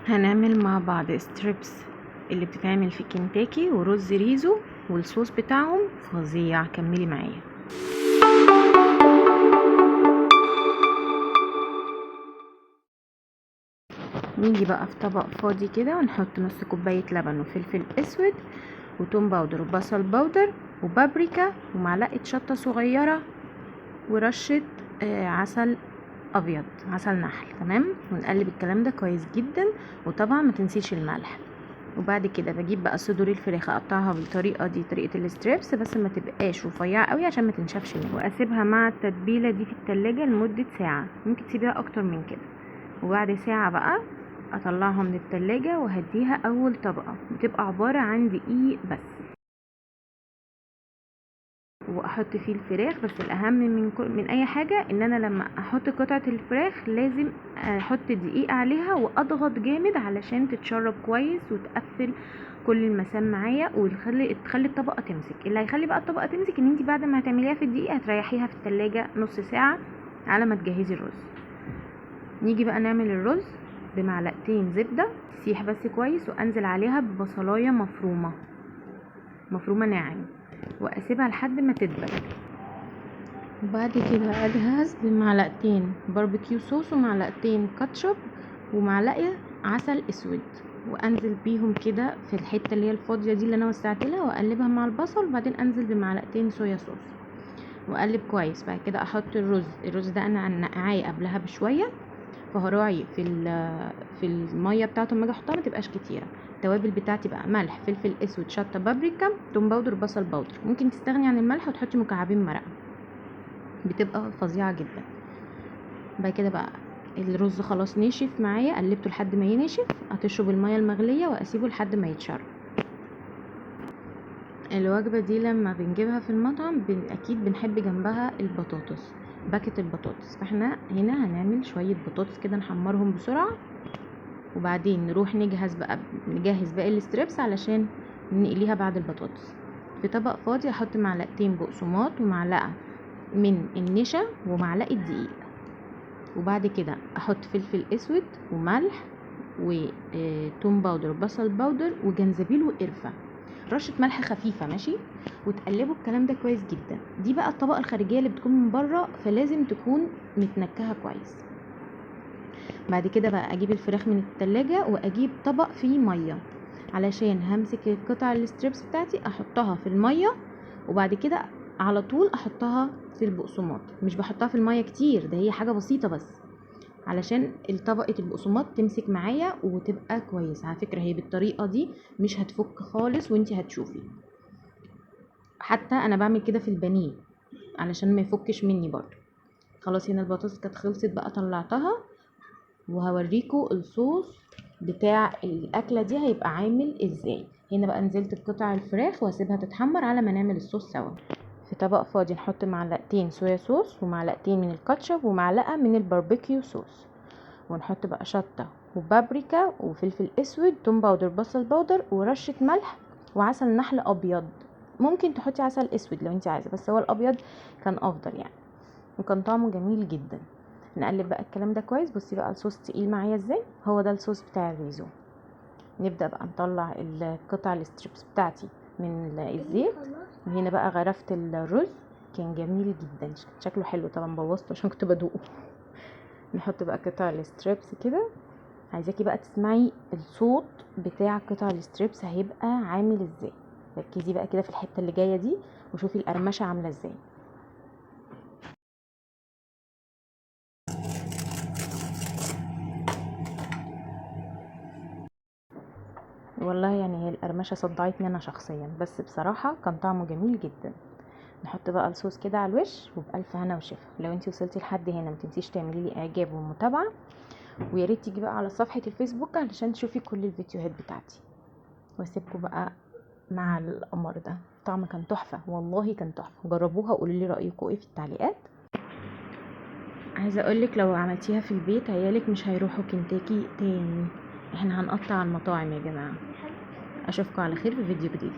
هنعمل مع بعض ستريبس اللي بتتعمل في كنتاكي ورز ريزو، والصوص بتاعهم فظيع. كملي معايا. نيجي بقى في طبق فاضي كده ونحط نص كوبايه لبن وفلفل اسود وتوم باودر وبصل باودر وبابريكا ومعلقه شطه صغيره ورشه عسل ابيض، عسل نحل. تمام، ونقلب الكلام ده كويس جدا، وطبعا ما تنسيش الملح. وبعد كده بجيب بقى صدور الفراخ اقطعها بالطريقه دي، طريقه الستريبس، بس ما تبقاش رفيعه قوي عشان ما تنشفش مني، واسيبها مع التتبيله دي في التلاجة لمده ساعه، ممكن تسيبيها اكتر من كده. وبعد ساعه بقى اطلعها من التلاجة وهديها اول طبقه، بتبقى عباره عن دقيق بس، واحط فيه الفراخ. بس الاهم من اي حاجه ان انا لما احط قطعه الفراخ لازم احط دقيق عليها واضغط جامد علشان تتشرب كويس وتقفل كل المسام معايا، تخلي الطبقه تمسك. اللي هيخلي بقى الطبقه تمسك ان انت بعد ما هتعمليها في الدقيق هتريحيها في التلاجة نص ساعه على ما تجهزي الرز. نيجي بقى نعمل الرز بمعلقتين زبده تسيح بس كويس، وانزل عليها ببصلايه مفرومه ناعم، واسيبها لحد ما تدبل. وبعد كده اجهز بمعلقتين باربيكيو صوص ومعلقتين كاتشب ومعلقه عسل اسود، وانزل بيهم كده في الحته اللي هي الفاضيه دي اللي انا وسعت لها، واقلبها مع البصل. وبعدين انزل بمعلقتين صويا صوص واقلب كويس. بعد كده احط الرز ده انا نقعاه قبلها بشويه، فهراعي في الميه بتاعته لما اجي احطها ما تبقاش كتيره. التوابل بتاعتي بقى ملح، فلفل اسود، شطه، بابريكا، توم باودر، بصل باودر. ممكن تستغني عن الملح وتحطي مكعبين مرقه، بتبقى فظيعه جدا. بعد كده بقى الرز خلاص نشف معايا، قلبته لحد ما ينشف، هتشرب الميه المغليه واسيبه لحد ما يتشرب. الوجبه دي لما بنجيبها في المطعم اكيد بنحب جنبها البطاطس، باكت البطاطس. فاحنا هنا هنعمل شويه بطاطس كده نحمرهم بسرعه، وبعدين نروح نجهز باقي الستريبس علشان نقليها بعد البطاطس. في طبق فاضي احط معلقتين بقسماط ومعلقه من النشا ومعلقه دقيق، وبعد كده احط فلفل اسود وملح وتوم باودر وبصل باودر وجنزبيل وقرفه، رشه ملح خفيفه ماشي، وتقلبوا الكلام ده كويس جدا. دي بقى الطبقه الخارجيه اللي بتكون من بره، فلازم تكون متنكهه كويس. بعد كده بقى اجيب الفراخ من التلاجة واجيب طبق فيه ميه علشان همسك قطع الستريبس بتاعتي احطها في الميه، وبعد كده على طول احطها في البقسماط. مش بحطها في الميه كتير، ده هي حاجه بسيطه بس علشان طبقه البقسماط تمسك معايا وتبقى كويس. على فكره هي بالطريقه دي مش هتفك خالص، وانتي هتشوفي. حتى انا بعمل كده في البانيه علشان ما يفكش مني برضه. خلاص هنا البطاطس كانت خلصت بقى، طلعتها وهوريكم الصوص بتاع الاكله دي هيبقى عامل ازاي. هنا بقى نزلت بقطع الفراخ واسيبها تتحمر على ما نعمل الصوص سوا. في طبق فاضي نحط معلقتين صويا صوص ومعلقتين من الكاتشب ومعلقه من الباربيكيو صوص، ونحط بقى شطه وبابريكا وفلفل اسود، توم باودر، بصل باودر، ورشه ملح وعسل نحل ابيض. ممكن تحطي عسل اسود لو انت عايزه، بس هو الابيض كان افضل يعني، وكان طعمه جميل جدا. نقلب بقى الكلام ده كويس. بصي بقى الصوص تقيل معايا ازاي، هو ده الصوص بتاع الريزو. نبدا بقى نطلع القطع الستريبس بتاعتي من الزيت، وهنا بقى غرفت الرز، كان جميل جدا، شكله حلو طبعا، بوظته عشان كنت بدوقه. نحط بقى قطع الستريبس كده. عايزاكي بقى تسمعي الصوت بتاع قطع الستريبس هيبقى عامل ازاي. ركزي بقى كده في الحته اللي جايه دي وشوفي القرمشه عامله ازاي. والله يعني هي القرمشه صدعتني انا شخصيا، بس بصراحه كان طعمه جميل جدا. نحط بقى الصوص كده على الوش، وبألف هنا وشفا. لو انتي وصلتي لحد هنا ما تنسيش تعملي لي اعجاب ومتابعه، ويا ريت تيجي بقى على صفحه الفيسبوك علشان تشوفي كل الفيديوهات بتاعتي. واسيبكم بقى مع القمر ده، طعم كان تحفه، والله كان تحفه. جربوها وقولوا لي رايكم ايه في التعليقات. عايزه اقولك لو عملتيها في البيت عيالك مش هيروحوا كنتاكي تاني. احنا هنقطع المطاعم يا جماعه. اشوفكم على خير في فيديو جديد.